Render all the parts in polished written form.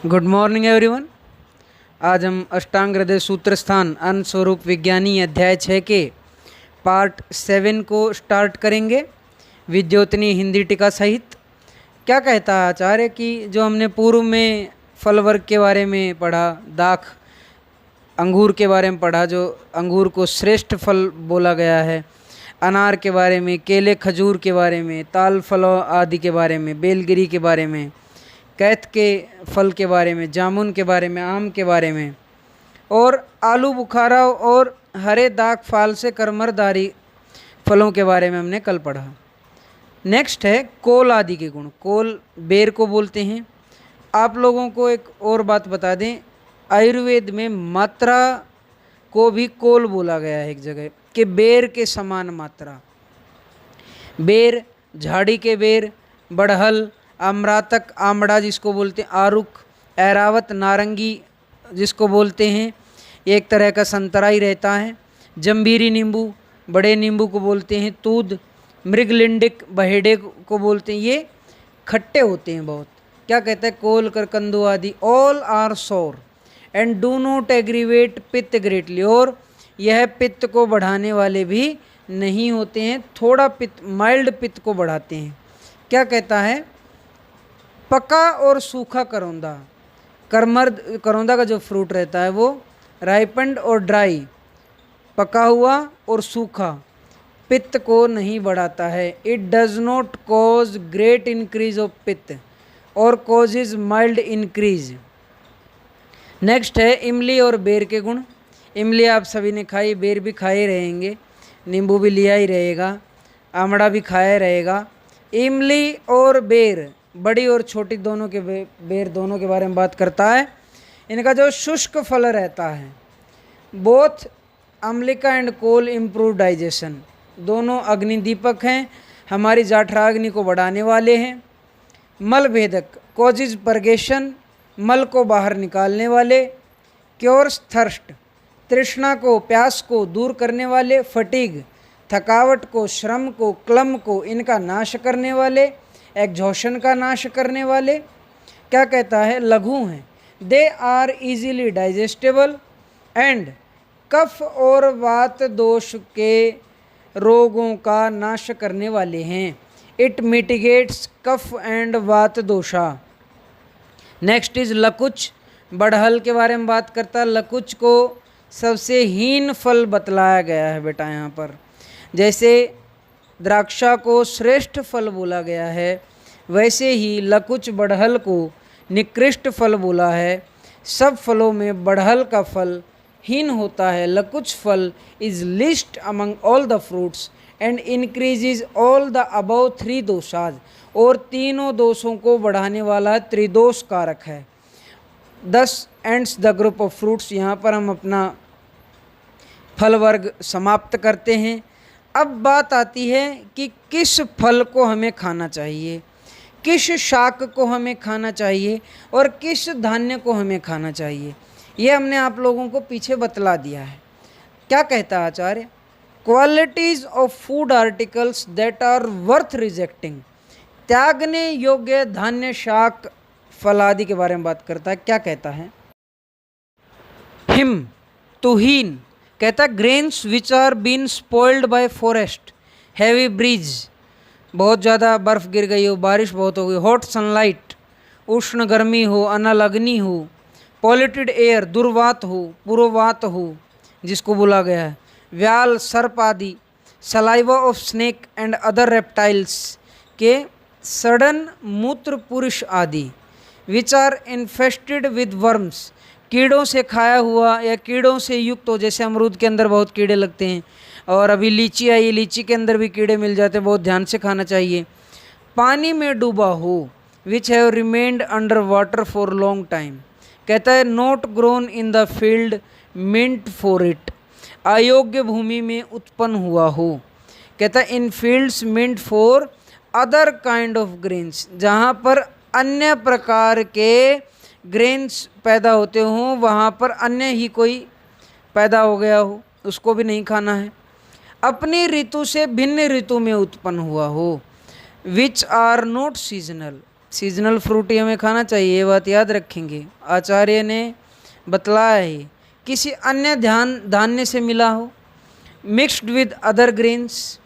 Good morning everyone. आज हम अष्टांग हृदय सूत्र स्थान अन्न स्वरूप विज्ञानी अध्याय 6 के पार्ट 7 को स्टार्ट करेंगे विद्योतनी हिंदी टीका सहित। क्या कहता है आचार्य कि जो हमने पूर्व में फल वर्ग के बारे में पढ़ा, दाख अंगूर के बारे में पढ़ा, जो अंगूर को श्रेष्ठ फल बोला गया है, अनार के बारे में, केले खजूर के बारे में, ताल फलों आदि के बारे में, बेलगिरी के बारे में, कैथ के फल के बारे में, जामुन के बारे में, आम के बारे में, और आलू बुखारा और हरे दाग फाल से करमरदारी फलों के बारे में हमने कल पढ़ा। नेक्स्ट है कोल आदि के गुण। कोल बेर को बोलते हैं। आप लोगों को एक और बात बता दें, आयुर्वेद में मात्रा को भी कोल बोला गया है एक जगह कि बेर के समान मात्रा। बेर, झाड़ी के बेर, बड़हल, अमरातक, आमड़ा जिसको बोलते हैं, आरुक, ऐरावत, नारंगी जिसको बोलते हैं, एक तरह का संतरा ही रहता है। जंबीरी नींबू, बड़े नींबू को बोलते हैं। तूद, मृगलिंडिक, बहेड़े को बोलते हैं। ये खट्टे होते हैं बहुत। क्या कहते हैं, कोल, करकंदू आदि, ऑल आर सोर एंड डू नॉट एग्रीवेट पित्त ग्रेटली। और यह पित्त को बढ़ाने वाले भी नहीं होते हैं, थोड़ा पित्त, माइल्ड पित्त को बढ़ाते हैं। क्या कहता है, पका और सूखा करौंदा, करौंदा का जो फ्रूट रहता है वो राइपेंड और ड्राई, पका हुआ और सूखा, पित्त को नहीं बढ़ाता है। It does not cause great increase of पित्त और कॉजेज माइल्ड इंक्रीज। नेक्स्ट है इमली और बेर के गुण। इमली आप सभी ने खाई, बेर भी खाए रहेंगे, नींबू भी लिया ही रहेगा, आमड़ा भी खाया रहेगा। इमली और बेर, बड़ी और छोटी दोनों के बेर दोनों के बारे में बात करता है। इनका जो शुष्क फल रहता है, बोथ अम्लिका एंड कोल इम्प्रूव डाइजेशन, दोनों अग्निदीपक हैं, हमारी जाठराग्नि को बढ़ाने वाले हैं। मल भेदक, कॉजेज परगेशन, मल को बाहर निकालने वाले। क्योर्स थर्स्ट, तृष्णा को, प्यास को दूर करने वाले। फटीग, थकावट को, श्रम को, क्लम को, इनका नाश करने वाले, एग्जॉशन का नाश करने वाले। क्या कहता है, लघु हैं, they are easily digestible and कफ और वात दोष के रोगों का नाश करने वाले हैं। इट मिटिगेट्स कफ एंड वात दोषा। नेक्स्ट इज लकुच, बड़हल के बारे में बात करता है। लकुच को सबसे हीन फल बतलाया गया है बेटा यहाँ पर। जैसे द्राक्षा को श्रेष्ठ फल बोला गया है, वैसे ही लकुच बड़हल को निकृष्ट फल बोला है। सब फलों में बड़हल का फल हीन होता है। लकुच फल is list among all the fruits and increases all the above 3 doshas, और तीनों दोषों को बढ़ाने वाला त्रिदोष कारक है। 10 ends the group of fruits. यहाँ पर हम अपना फल वर्ग समाप्त करते हैं। अब बात आती है कि किस फल को हमें खाना चाहिए, किस शाक को हमें खाना चाहिए और किस धान्य को हमें खाना चाहिए। ये हमने आप लोगों को पीछे बतला दिया है। क्या कहता है आचार्य, qualities of food articles that are worth rejecting, त्यागने योग्य धान्य, शाक, फल आदि के बारे में बात करता है। क्या कहता है, हिम तुहीन, कहता है grains which are been spoiled by frost, heavy breeze, बहुत ज़्यादा बर्फ़ गिर गई हो, बारिश बहुत हो गई, हॉट सनलाइट, उष्ण गर्मी हो, अनल अग्नि हो, पॉल्यूटेड एयर, दुर्वात हो, पुरोवात हो जिसको बोला गया है, व्याल, सर्प आदि, saliva of snake and other reptiles के सडन मूत्र पुरुष आदि, which are infested with worms, कीड़ों से खाया हुआ या कीड़ों से युक्त हो। जैसे अमरूद के अंदर बहुत कीड़े लगते हैं, और अभी लीची आई, लीची के अंदर भी कीड़े मिल जाते हैं, बहुत ध्यान से खाना चाहिए। पानी में डूबा हो, which have remained under water for long time, कहता है not grown in the field meant for it, अयोग्य भूमि में उत्पन्न हुआ हो। कहता है in fields meant for other kind of grains, जहाँ पर अन्य प्रकार के ग्रेन्स पैदा होते हों, वहाँ पर अन्य ही कोई पैदा हो गया हो, उसको भी नहीं खाना है। अपनी ऋतु से भिन्न ऋतु में उत्पन्न हुआ हो, which are not seasonal, seasonal fruit ही हमें खाना चाहिए, ये बात याद रखेंगे। आचार्य ने बतलाया है किसी अन्य धान्य से मिला हो, mixed with other grains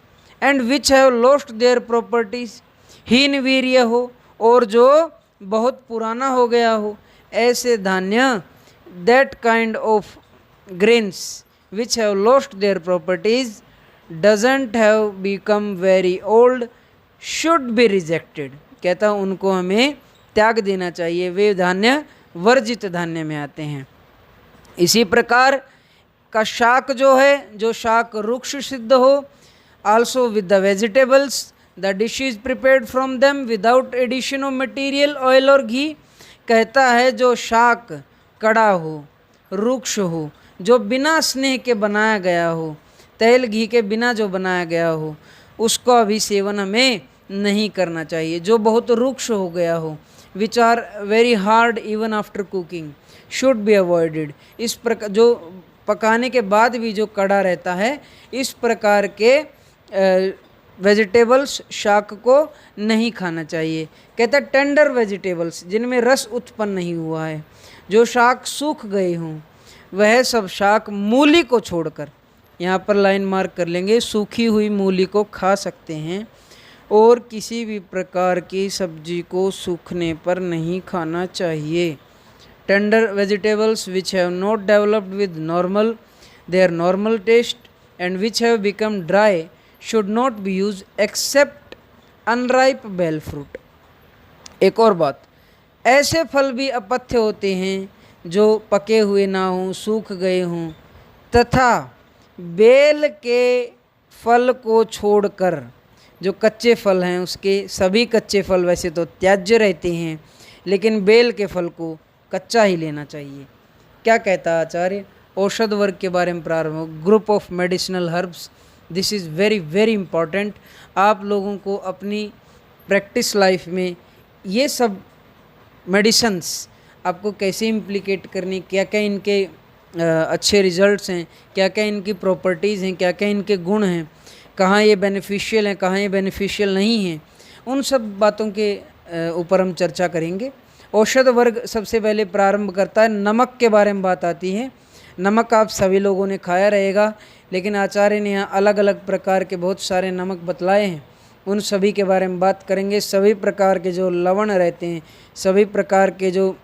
and which have lost their properties, हीन वीर्य हो और जो बहुत पुराना हो गया हो, ऐसे धान्य, that kind of grains which have lost their properties doesn't have become very old should be rejected. कहता हूँ उनको हमें त्याग देना चाहिए, वे धान्य वर्जित धान्य में आते हैं। इसी प्रकार का शाक जो है, जो शाक वृक्ष सिद्ध हो, also with the vegetables the dish is prepared from them without addition of material oil और घी। कहता है जो शाक कड़ा हो, वृक्ष हो, जो बिना स्नेह के बनाया गया हो, तेल घी के बिना जो बनाया गया हो, उसको अभी सेवन हमें नहीं करना चाहिए। जो बहुत रुक्ष हो गया हो, which are very hard even after cooking, should be avoided. इस प्रकार जो पकाने के बाद भी जो कड़ा रहता है, इस प्रकार के वेजिटेबल्स शाक को नहीं खाना चाहिए। कहता है टेंडर वेजिटेबल्स, जिनमें रस उत्पन्न नहीं हुआ है, जो शाक सूख गए हों, वह सब शाक मूली को छोड़कर, यहाँ पर लाइन मार्क कर लेंगे, सूखी हुई मूली को खा सकते हैं और किसी भी प्रकार की सब्जी को सूखने पर नहीं खाना चाहिए। Tender vegetables which have not developed with normal there normal taste and which have become dry should not be use except unripe bel fruit. एक और बात, ऐसे फल भी अपथ्य होते हैं जो पके हुए ना हों, सूख गए हों, तथा बेल के फल को छोड़कर जो कच्चे फल हैं, उसके सभी कच्चे फल वैसे तो त्याज्य रहते हैं, लेकिन बेल के फल को कच्चा ही लेना चाहिए। क्या कहता है आचार्य? औषध वर्ग के बारे में प्रारंभ, group of medicinal herbs, this is very very important. आप लोगों को अपनी प्रैक्टिस लाइफ में ये सब मेडिसन्स आपको कैसे इम्प्लीकेट करनी, क्या क्या इनके अच्छे रिजल्ट्स हैं, क्या क्या इनकी प्रॉपर्टीज़ हैं, क्या क्या इनके गुण हैं, कहाँ ये बेनिफिशियल हैं, कहाँ ये बेनिफिशियल नहीं हैं, उन सब बातों के ऊपर हम चर्चा करेंगे। औषध वर्ग सबसे पहले प्रारंभ करता है, नमक के बारे में बात आती है। नमक आप सभी लोगों ने खाया रहेगा, लेकिन आचार्य ने यहाँ अलग अलग प्रकार के बहुत सारे नमक बतलाए हैं, उन सभी के बारे में बात करेंगे। सभी प्रकार के जो लवण रहते हैं, सभी प्रकार के जो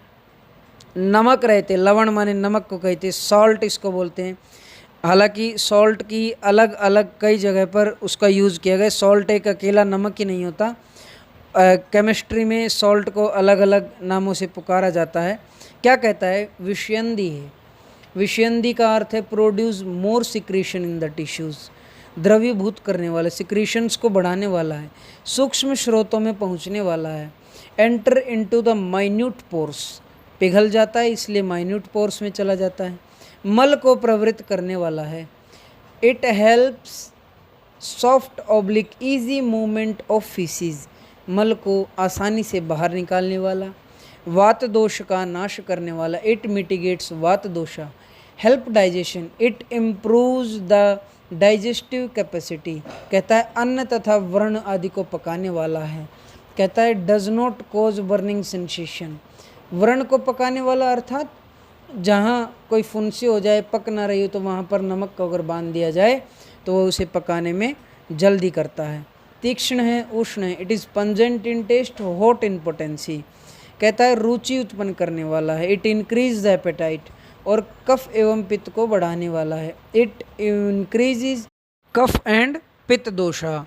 नमक रहते हैं, लवण माने नमक को कहते हैं, सॉल्ट इसको बोलते हैं। हालांकि सॉल्ट की अलग अलग कई जगह पर उसका यूज़ किया गया, सॉल्ट एक अकेला नमक ही नहीं होता। केमिस्ट्री में सॉल्ट को अलग अलग नामों से पुकारा जाता है। क्या कहता है? विषयंदी है। विषयंदी का अर्थ है produce more secretion in the tissues, द्रवीभूत करने वाला, सिक्रीशंस को बढ़ाने वाला है, सूक्ष्म स्रोतों में पहुंचने वाला है। Enter into the minute pores, पिघल जाता है इसलिए माइन्यूट पोर्स में चला जाता है। मल को प्रवृत्त करने वाला है। It helps soft oblique easy movement of faeces, मल को आसानी से बाहर निकालने वाला। वात दोष का नाश करने वाला। It mitigates vata dosha. Help digestion, it improves the digestive capacity. कहता है अन्न तथा व्रण आदि को पकाने वाला है। कहता है does not cause burning sensation, व्रण को पकाने वाला अर्थात जहाँ कोई फुंसी हो जाए, पक ना रही हो, तो वहाँ पर नमक को अगर बांध दिया जाए तो वह उसे पकाने में जल्दी करता है। तीक्ष्ण है, उष्ण है। It is pungent in taste, hot in potency. कहता है रुचि उत्पन्न करने वाला है। इट इंक्रीज द एपेटाइट, और कफ एवं पित्त को बढ़ाने वाला है। इट इंक्रीजेज कफ एंड पित्त दोषा।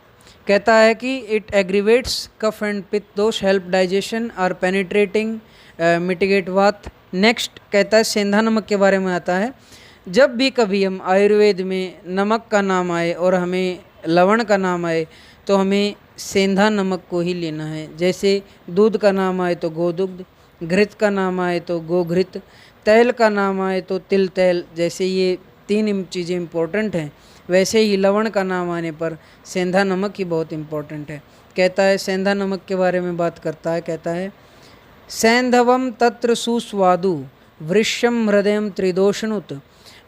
कहता है कि it एग्रीवेट्स cough and pitta dosha, help digestion, are penetrating, mitigate vata. Next कहता है सेंधा नमक के बारे में आता है। जब भी कभी हम आयुर्वेद में नमक का नाम आए और हमें लवण का नाम आए तो हमें सेंधा नमक को ही लेना है। जैसे दूध का नाम आए तो गोदुग्ध, घृत का नाम आए तो गोघृत, तेल का नाम आए तो तिल तेल। जैसे ये तीन चीज़ें इम्पोर्टेंट हैं, वैसे ही लवण का नाम आने पर सेंधा नमक ही बहुत इम्पोर्टेंट है। कहता है सेंधा नमक के बारे में बात करता है। कहता है सैंधवम तत्र सुस्वादु वृश्यम हृदयम त्रिदोषनुत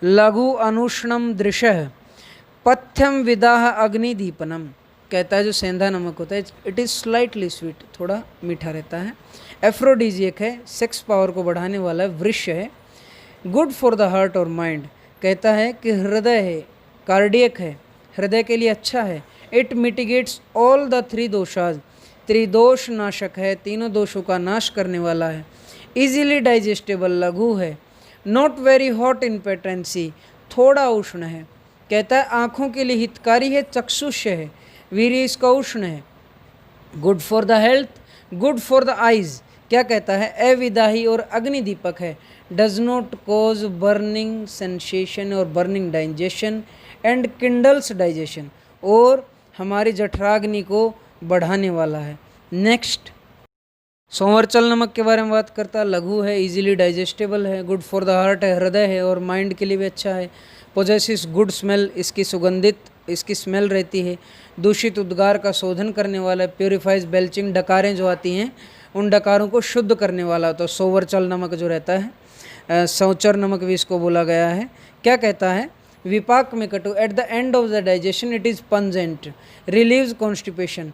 लघु अनुष्णम दृशः पथ्यम विदाह अग्निदीपनम। कहता है जो सेंधा नमक होता है इट इज़ स्लाइटली स्वीट, थोड़ा मीठा रहता है। एफ्रोडीजियक है, सेक्स पावर को बढ़ाने वाला है। वृक्ष है, गुड फॉर द हार्ट और माइंड, कहता है कि हृदय है, कार्डियक है, हृदय के लिए अच्छा है। It mitigates all the three doshas, त्रिदोष नाशक है, तीनों दोषों का नाश करने वाला है। इजीली डाइजेस्टेबल, लघु है। Not very hot in patency, थोड़ा उष्ण है, कहता है आँखों के लिए हितकारी है, चक्षुष्य है, वीर्य इसका उष्ण है। Good for the health, good for the eyes, क्या कहता है अविदाही और अग्निदीपक है। Does not cause burning sensation और burning digestion and kindles digestion, और हमारी जठराग्नि को बढ़ाने वाला है। नेक्स्ट, संवरचल नमक के बारे में बात करता है। लघु है, इजीली डाइजेस्टेबल है, गुड फॉर द हार्ट है, हृदय है और माइंड के लिए भी अच्छा है। पोजेसिस गुड स्मेल, इसकी सुगंधित इसकी स्मेल रहती है। दूषित उद्गार का शोधन करने वाला है। प्योरीफाइज बेल्चिंग, डकारें जो आती हैं उन डकारों को शुद्ध करने वाला होता है। तो सोवरचल नमक जो रहता है, संवचर नमक भी इसको बोला गया है। क्या कहता है विपाक में कटु, at the end of the digestion it is pungent, relieves constipation,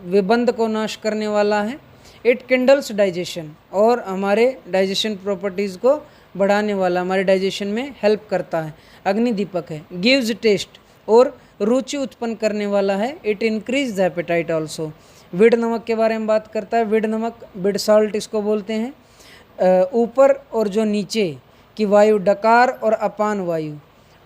विबंध को नाश करने वाला है। इट किंडल्स डाइजेशन, और हमारे डाइजेशन प्रॉपर्टीज़ को बढ़ाने वाला, हमारे डाइजेशन में हेल्प करता है। अग्निदीपक है। गिव्स टेस्ट, और रुचि उत्पन्न करने वाला है। It increase the appetite also. विड नमक के बारे में बात करता है। विड नमक, बिड साल्ट इसको बोलते हैं। ऊपर और जो नीचे की वायु, डकार और अपान वायु,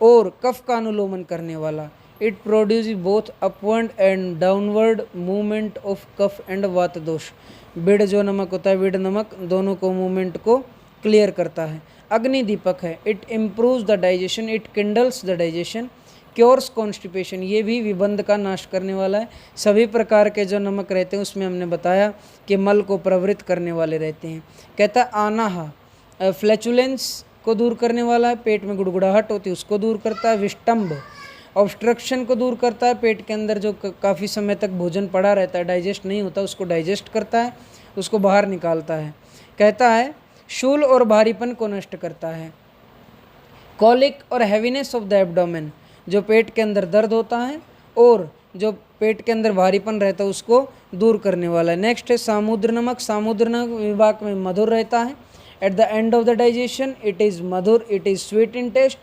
और कफ का अनुलोमन करने वाला। It produce both upward and downward movement of kapha and vata dosha. Bid जो नमक होता है, विड नमक दोनों को मूवमेंट को क्लियर करता है। अग्निदीपक है। It improves the digestion, it kindles the digestion, cures constipation, ये भी विबंध का नाश करने वाला है। सभी प्रकार के जो नमक रहते हैं उसमें हमने बताया कि मल को प्रवृत्त करने वाले रहते हैं। कहता है आनाहा, फ्लैचुलेंस को दूर करने वाला है। पेट में गुड़गुड़ाहट होती है उसको दूर करता है। विष्टम्भ, ऑब्स्ट्रक्शन को दूर करता है। पेट के अंदर जो काफ़ी समय तक भोजन पड़ा रहता है, डाइजेस्ट नहीं होता, उसको डाइजेस्ट करता है, उसको बाहर निकालता है। कहता है शूल और भारीपन को नष्ट करता है। कॉलिक और हैवीनेस ऑफ द एब्डोमेन, जो पेट के अंदर दर्द होता है और जो पेट के अंदर भारीपन रहता है उसको दूर करने वाला है। नेक्स्ट है सामुद्र नमक। सामुद्र नमक विभाग में मधुर रहता है। At the end of the digestion it is madhur, it is sweet in taste.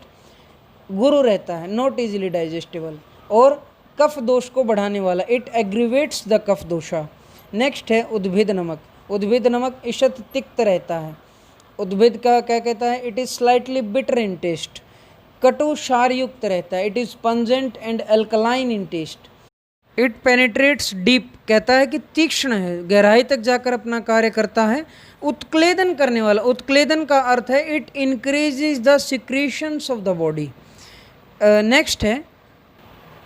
गुरु रहता है, नॉट इजीली डाइजेस्टेबल, और कफ दोष को बढ़ाने वाला। इट एग्रीवेट्स द कफ दोषा। नेक्स्ट है उद्भिद नमक। उद्भिद नमक ईषत तिक्त रहता है। उद्भिद का क्या कहता है, it is slightly bitter in taste, कटु क्षार युक्त रहता है। It is pungent and alkaline in taste. It penetrates deep, कहता है कि तीक्ष्ण है, गहराई तक जाकर अपना कार्य करता है। उत्क्लेदन करने वाला, उत्क्लेदन का अर्थ है it increases the secretions of the body. Next है,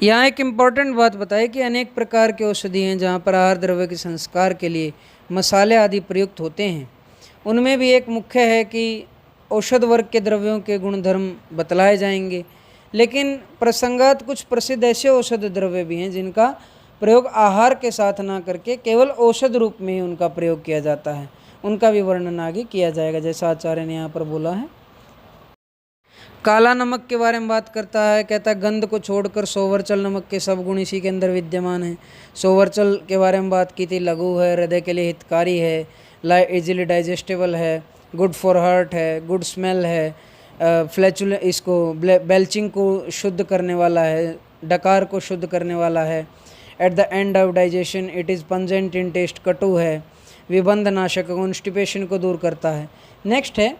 यहाँ एक इम्पॉर्टेंट बात बताए कि अनेक प्रकार की औषधि हैं जहाँ पर आहार द्रव्य के संस्कार के लिए मसाले आदि प्रयुक्त होते हैं। उनमें भी एक मुख्य है कि औषध वर्ग के द्रव्यों के गुणधर्म बतलाए जाएंगे, लेकिन प्रसंगात कुछ प्रसिद्ध ऐसे औषध द्रव्य भी हैं जिनका प्रयोग आहार के साथ ना करके केवल औषध रूप में ही उनका प्रयोग किया जाता है। उनका भी वर्णन आगे किया जाएगा जैसा आचार्य ने यहाँ पर बोला है। काला नमक के बारे में बात करता है। कहता है गंध को छोड़कर सोवरचल नमक के सब गुण इसी के अंदर विद्यमान हैं। सोवरचल के बारे में बात की थी, लघु है, हृदय के लिए हितकारी है, इजीली डाइजेस्टेबल है, गुड फॉर हार्ट है, गुड स्मेल है, फ्लैचुल इसको बेल्चिंग को शुद्ध करने वाला है, डकार को शुद्ध करने वाला है। At the end of digestion it is pungent in taste, कटु है, विबंध नाशक, कॉन्स्टिपेशन को दूर करता है। नेक्स्ट है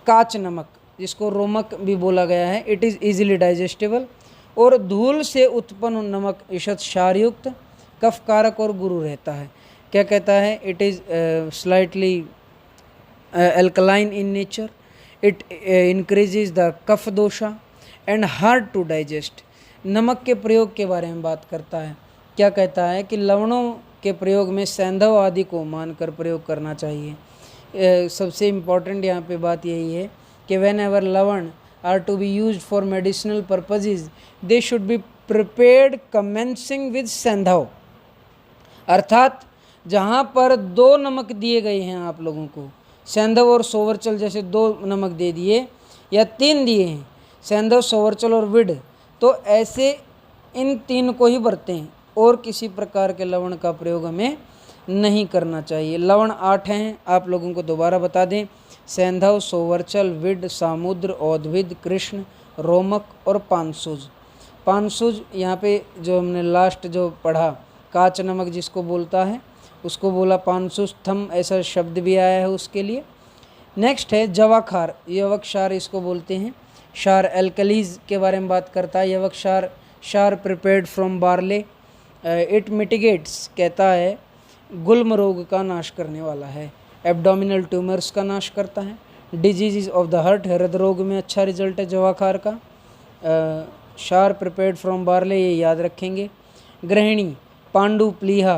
काच नमक, जिसको रोमक भी बोला गया है। इट इज़ इजीली डाइजेस्टेबल, और धूल से उत्पन्न नमक ईषत क्षारयुक्त, कफकारक और गुरु रहता है। क्या कहता है, it is slightly alkaline in nature, it increases the kapha dosha and hard to digest. नमक के प्रयोग के बारे में बात करता है। क्या कहता है कि लवणों के प्रयोग में सैंधव आदि को मानकर प्रयोग करना चाहिए। सबसे इम्पॉर्टेंट यहाँ पे बात यही है कि whenever lavana are to be use for medicinal purposes they should be prepared commencing with saindhava. अर्थात जहाँ पर दो नमक दिए गए हैं आप लोगों को, सैंधव और सोवरचल जैसे दो नमक दे दिए या तीन दिए हैं, सैंधव, सोवरचल और विड, तो ऐसे इन तीन को ही बरतें। और किसी प्रकार के लवण का प्रयोग हमें नहीं करना चाहिए। लवण 8 हैं, आप लोगों को दोबारा बता दें। सैंधव, सोवरचल, विड, सामुद्र, औद्भिद, कृष्ण, रोमक और पानसूज। पानसूज यहाँ पे जो हमने लास्ट जो पढ़ा, काच नमक जिसको बोलता है उसको बोला पानसूज थम, ऐसा शब्द भी आया है उसके लिए। नेक्स्ट है जवाखार, यवक क्षार इसको बोलते हैं। क्षार एल्कलीज के बारे में बात करता है। यवक क्षार, क्षार prepared from barley. It mitigates, कहता है गुल्म रोग का नाश करने वाला है। एब्डोमिनल ट्यूमर्स का नाश करता है। डिजीज ऑफ द हार्ट, हृदय रोग में अच्छा रिजल्ट है जवाखार का। क्षार प्रिपेयर्ड फ्रॉम बार्ले, ये याद रखेंगे। गृहिणी, पांडु प्लीहा,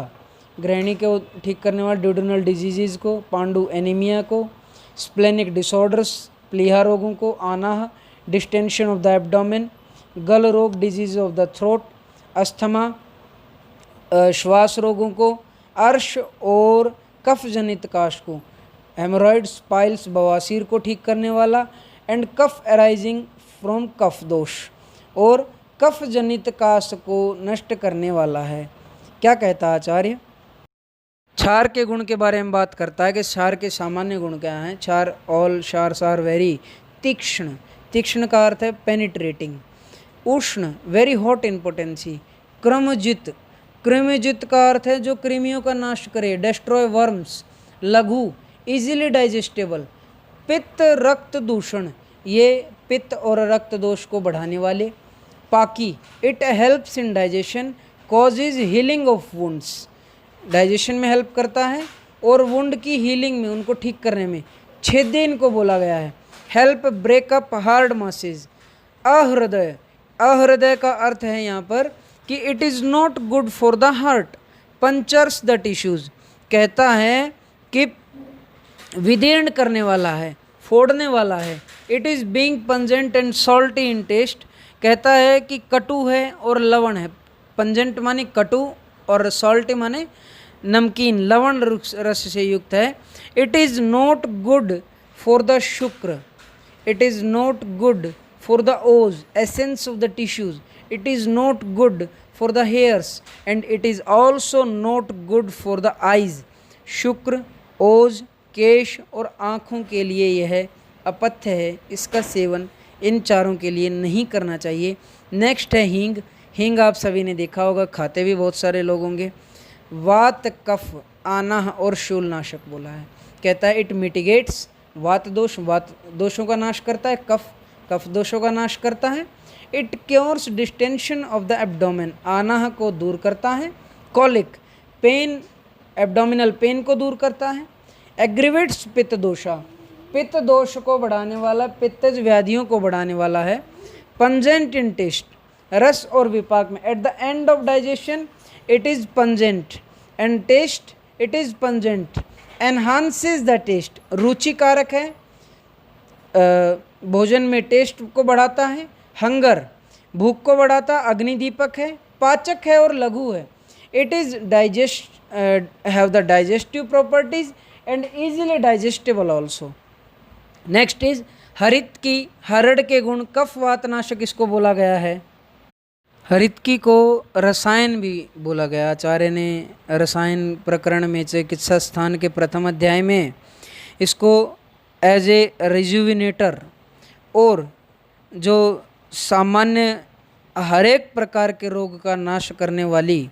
गृहिणी को ठीक करने वाला, ड्यूडेनल डिजीज़ को, पांडु एनीमिया को, स्प्लेनिक डिसऑर्डर्स प्लीहा रोगों को, आनाह डिस्टेंशन ऑफ द एब्डोमेन, गल रोग disease of the throat, asthma श्वास रोगों को, अर्श और कफ जनित काश को, हेमोरॉइड्स पाइल्स बवासीर को ठीक करने वाला, एंड कफ अराइजिंग फ्रॉम कफ दोष, और कफ जनित काश को नष्ट करने वाला है। क्या कहता है आचार्य? क्षार के गुण के बारे में बात करता है कि क्षार के सामान्य गुण क्या हैं। क्षार ऑल क्षार्स आर वेरी तीक्ष्ण, तीक्ष्ण का अर्थ है पेनिट्रेटिंग। उष्ण, वेरी हॉट इन पोटेंसी। क्रमजित, कृमिजित का अर्थ है जो कृमियों का नाश करे, डेस्ट्रॉय वर्म्स। लघु, इजीली डाइजेस्टेबल। पित्त रक्त दूषण, ये पित्त और रक्त दोष को बढ़ाने वाले। पाकी, it helps in digestion, causes healing of wounds, digestion में हेल्प करता है और वुंड की हीलिंग में, उनको ठीक करने में। छेद्य इनको बोला गया है। Help break up hard masses. अहृदय, अहृदय का अर्थ है यहाँ पर कि it is not good for the heart, punctures the tissues, कहता है कि विदीर्ण करने वाला है, फोड़ने वाला है। It is being pungent and salty in taste, कहता है कि कटु है और लवण है। पंजेंट माने कटु और सॉल्टी माने नमकीन, लवण रस से युक्त है। It is not good for the shukra, it is not good for the oja, essence of the tissues. It is not good for the hairs and it is also not good for the eyes. शुक्र, ओज, केश और आँखों के लिए यह अपथ्य है, इसका seven in चारों के लिए नहीं करना चाहिए। नेक्स्ट है हींग। हींग आप सभी ने देखा होगा, खाते भी बहुत सारे लोग होंगे। वात, कफ, आनाह और शूलनाशक बोला है, कहता है इट मिटिगेट्स वात दोष, वात दोषों का नाश करता है। कफ, कफ दोषों का नाश करता है। It cures distension of the abdomen, आनाह को दूर करता है। कॉलिक, पेन, एब्डोमिनल पेन को दूर करता है। एग्रीवेट्स पित्त दोषा, पित्त दोष को बढ़ाने वाला, पित्तज व्याधियों को बढ़ाने वाला है। पंजेंट इन टेस्ट, रस और विपाक में। At the end of digestion it is pungent and taste it is pungent. Enhances the taste, रुचिकारक है, भोजन में टेस्ट को बढ़ाता है। हंगर, भूख को बढ़ाता, अग्निदीपक है, पाचक है और लघु है। It is digest have the digestive properties and easily digestible also. Next is haritaki, हरड़ के गुण, कफ वातनाशक इसको बोला गया है। हरितकी को रसायन भी बोला गया। आचार्य ने रसायन प्रकरण में चिकित्सा स्थान के प्रथम अध्याय में इसको एज ए रिजुविनेटर और जो सामान्य हर एक प्रकार के रोग का नाश करने वाली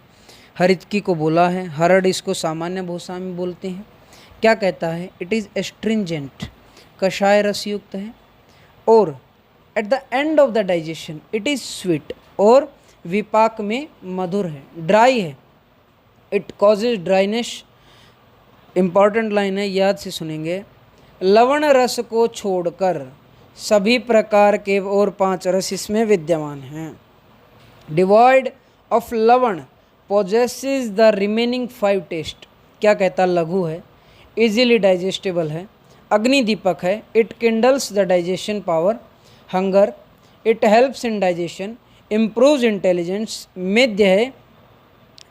हरितकी को बोला है। हरड़ इसको सामान्य भाषा में बोलते हैं। क्या कहता है? इट इज़ एस्ट्रिंजेंट, कषाय रस युक्त है, और eight the end of the digestion it is sweet, और विपाक में मधुर है, ड्राई है। It causes dryness, important line है, याद से सुनेंगे। लवण रस को छोड़कर सभी प्रकार के और 5 रस इसमें विद्यमान हैं। Devoid of lavana possesses the remaining 5 taste. क्या कहता? लघु है, इजीली डाइजेस्टेबल है, अग्निदीपक है, it kindles the digestion power. Hunger, it helps in digestion, improves intelligence. मेद्य है,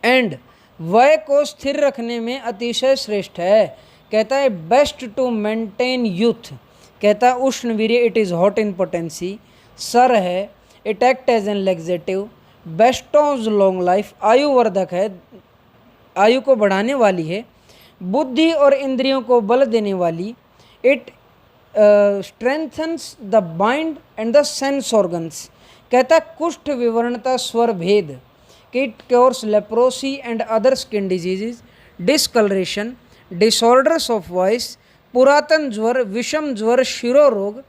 एंड वय को स्थिर रखने में अतिशय श्रेष्ठ है। कहता है बेस्ट टू मेंटेन यूथ। कहता है उष्ण वीर्य, it is hot in potency. सर है, it act as an laxative. Bestows long life, आयुवर्धक है, आयु को बढ़ाने वाली है। बुद्धि और इंद्रियों को बल देने वाली। It strengthens the mind and the sense organs. कहता है कुष्ठ, विवर्णता, स्वर भेद। कि it cures leprosy and other skin diseases, discolouration, disorders of voice, पुरातन ज्वर, विषम ज्वर, शिरोरोग।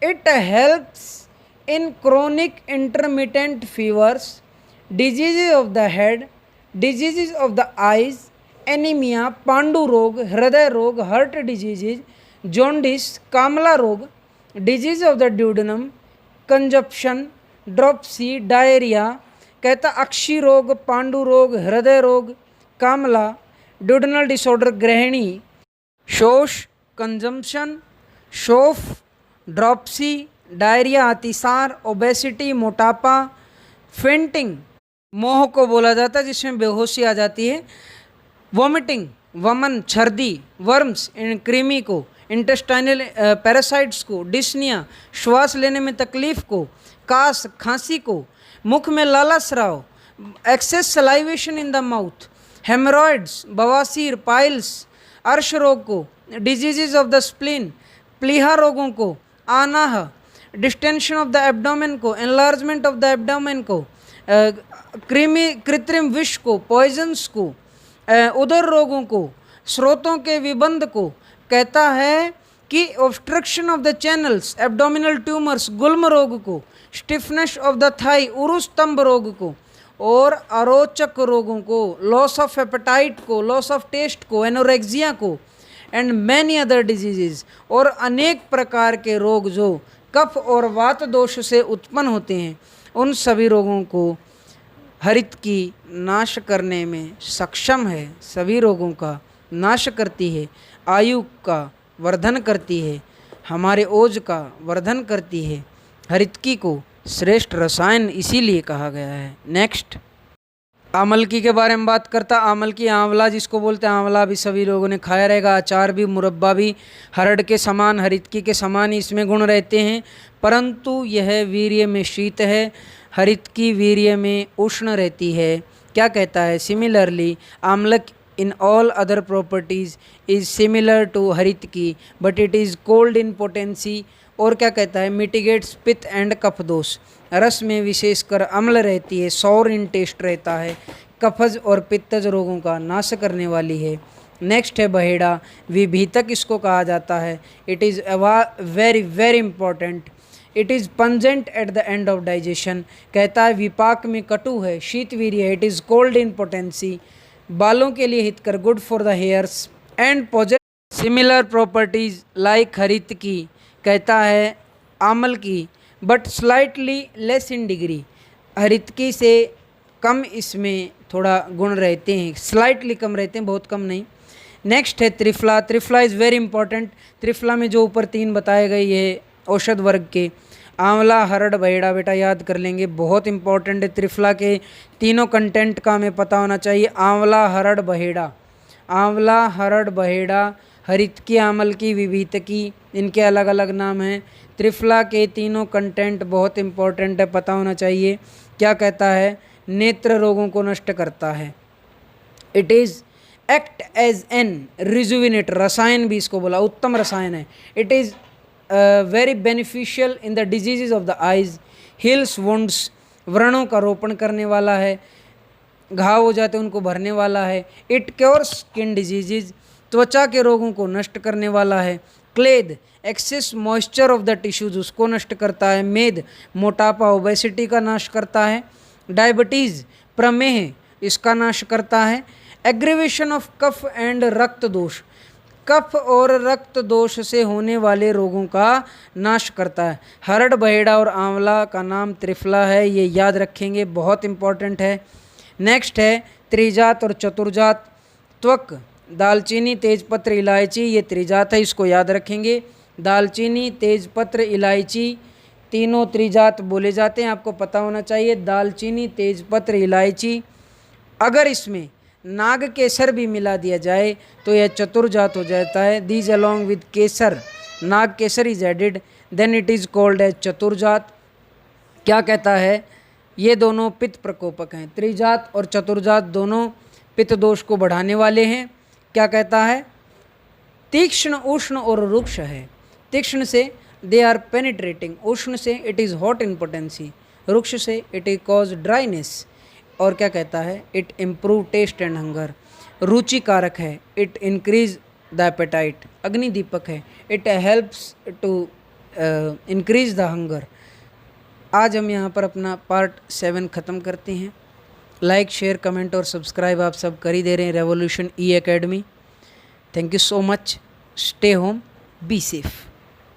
It helps in chronic intermittent fevers, diseases of the head, diseases of the eyes, anaemia, पांडु रोग, हृदय रोग, हार्ट डिजीजेज, जॉन्डिस, कामला रोग, disease of the duodenum, consumption, dropsy, diarrhoea. कहता अक्षी रोग, पांडु रोग, हृदय रोग, कामला, ड्यूडेनल डिसऑर्डर, ग्रहणी, शोष, कंजम्पशन, शोफ, ड्रॉपसी, डायरिया, अतिसार, ओबेसिटी, मोटापा, फेंटिंग, मोह को बोला जाता है जिसमें बेहोशी आ जाती है, वॉमिटिंग, वमन, छर्दी, वर्म्स, कृमि को, इंटेस्टाइनल पैरासाइट्स को, डिस्निया, श्वास लेने में तकलीफ को, कास, खांसी को, मुख में लाला स्राव, excess salivation in the mouth, haemorrhoids, बवासीर, पाइल्स, अर्श रोग को, डिजीजेज ऑफ द स्प्लीन, प्लीहा रोगों को, आनाह, डिस्टेंशन ऑफ द एब्डोमेन को, एनलार्जमेंट ऑफ द एब्डोमेन को, कृत्रिम विष को, पॉइजन्स को, उदर रोगों को, स्रोतों के विबंध को। कहता है कि obstruction of the channels, abdominal tumours, गुल्म रोग को, स्टिफनेस ऑफ द थाई, उरुस्तंभ रोग को, और अरोचक रोगों को, लॉस ऑफ एपेटाइट को, लॉस ऑफ टेस्ट को, एनोरेक्सिया को, एंड मैनी अदर डिजीजेज। और अनेक प्रकार के रोग जो कफ और वात दोष से उत्पन्न होते हैं, उन सभी रोगों को हरित की नाश करने में सक्षम है। सभी रोगों का नाश करती है, आयु का वर्धन करती है, हमारे ओज का वर्धन करती है। हरितकी को श्रेष्ठ रसायन इसीलिए कहा गया है। नेक्स्ट, आमलकी के बारे में बात करता। आमलकी, आंवला जिसको बोलते हैं, आंवला भी सभी लोगों ने खाया रहेगा। अचार भी, मुरब्बा भी हरड़ के समान, हरितकी के समान ही इसमें गुण रहते हैं, परंतु यह वीर्य में शीत है, हरितकी वीर्य में उष्ण रहती है। क्या कहता है? Similarly amalaka in all other properties is similar to haritaki but it is cold in potency। और क्या कहता है? मिटिगेट्स पित्त एंड कफ दोष। रस में विशेषकर अम्ल रहती है, सौर इन टेस्ट रहता है, कफज और पित्तज रोगों का नाश करने वाली है। नेक्स्ट है बहेड़ा, विभीतक इसको कहा जाता है। It is very very important. It is pungent at the end of digestion. कहता है विपाक में कटु है, शीतवीर्य है। It is cold in potency, बालों के लिए हितकर, good for the hairs and positive similar properties like haritaki. कहता है आमल की but slightly less in degree, हरितकी से कम इसमें थोड़ा गुण रहते हैं, स्लाइटली कम रहते हैं, बहुत कम नहीं। नेक्स्ट है triphala. Triphala is very important. Triphala में जो ऊपर 3 बताए गए ये औषध वर्ग के, आंवला, हरड़, बहेड़ा, बेटा याद कर लेंगे, बहुत इंपॉर्टेंट है। त्रिफला के तीनों कंटेंट का हमें पता होना चाहिए। आंवला, हरड़, बहेड़ा, आंवला, हरड़, बहेड़ा, हरितकी, आमलकी, विभीतकी, इनके अलग अलग नाम हैं। त्रिफला के तीनों कंटेंट बहुत इंपॉर्टेंट है, पता होना चाहिए। क्या कहता है? नेत्र रोगों को नष्ट करता है। It is act as an rejuvenator, रसायन भी इसको बोला, उत्तम रसायन है। It is very beneficial in the disease of the eyes, heals wounds, व्रणों का रोपण करने वाला है, घाव हो जाते उनको भरने वाला है। इट क्योर्स स्किन डिजीज़, त्वचा के रोगों को नष्ट करने वाला है। क्लेद, excess moisture of the tissues, उसको नष्ट करता है। मेद, मोटापा, ओबेसिटी का नाश करता है। डायबिटीज़, प्रमेह, इसका नाश करता है। एग्रीवेशन ऑफ कफ एंड रक्त दोष, कफ और रक्त दोष से होने वाले रोगों का नाश करता है। हरड़, बहेड़ा और आंवला का नाम त्रिफला है, ये याद रखेंगे, बहुत इंपॉर्टेंट है। नेक्स्ट है त्रिजात और चतुर्जात। त्वक, दालचीनी, तेजपत्र, इलायची, ये त्रिजात है, इसको याद रखेंगे। दालचीनी, तेजपत्र, इलायची, तीनों त्रिजात बोले जाते हैं, आपको पता होना चाहिए। दालचीनी, तेजपत्र, इलायची, अगर इसमें नाग केसर भी मिला दिया जाए तो यह चतुर्जात हो जाता है। These along with kesar, nag kesar is added, then it is called as chaturjat. क्या कहता है? ये दोनों पित्त प्रकोपक हैं। त्रिजात और चतुर्जात दोनों पित्त दोष को बढ़ाने वाले हैं। क्या कहता है? तीक्ष्ण, उष्ण और रुक्ष है। तीक्ष्ण से दे आर पेनिट्रेटिंग, उष्ण से it is hot in potency, रुक्ष से इट इज कॉज ड्राइनेस। और क्या कहता है? It improve taste and hunger, रुचि कारक है। इट इंक्रीज द एपेटाइट, अग्नि दीपक है। It helps to increase the hunger. आज हम यहाँ पर अपना पार्ट 7 ख़त्म करते हैं। लाइक, शेयर, कमेंट और सब्सक्राइब आप सब कर ही दे रहे हैं revolution E academy. Thank you so much. Stay home, be safe.